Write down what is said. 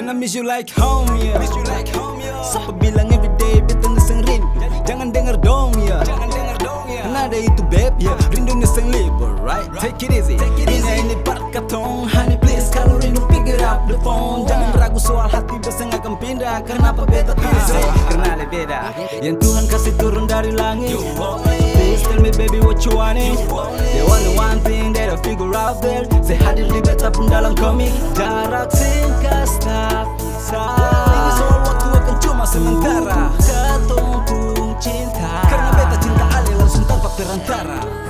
And I miss you like home, yeah. Siapa bilang everyday beta ngeseng rindu? Jangan denger dong, ya. Karena ada itu beb, ya. Rindu ngeseng libur, right? Take it easy. Ini part katong, honey please. Kalau rindu pick it up the phone. Jangan ragu soal hati besa nggak akan pindah. Kenapa beta pilih? Karena ada beda. Yang Tuhan kasih turun dari langit. Please tell me baby what you want it. The only one thing that I figure out there. Saya hadir di beta pun dalam komik. Jarak singkat tapi ini soal waktu akan cuma sementara. Katong pun cinta. Karena beta cinta ale langsung tanpa perantara.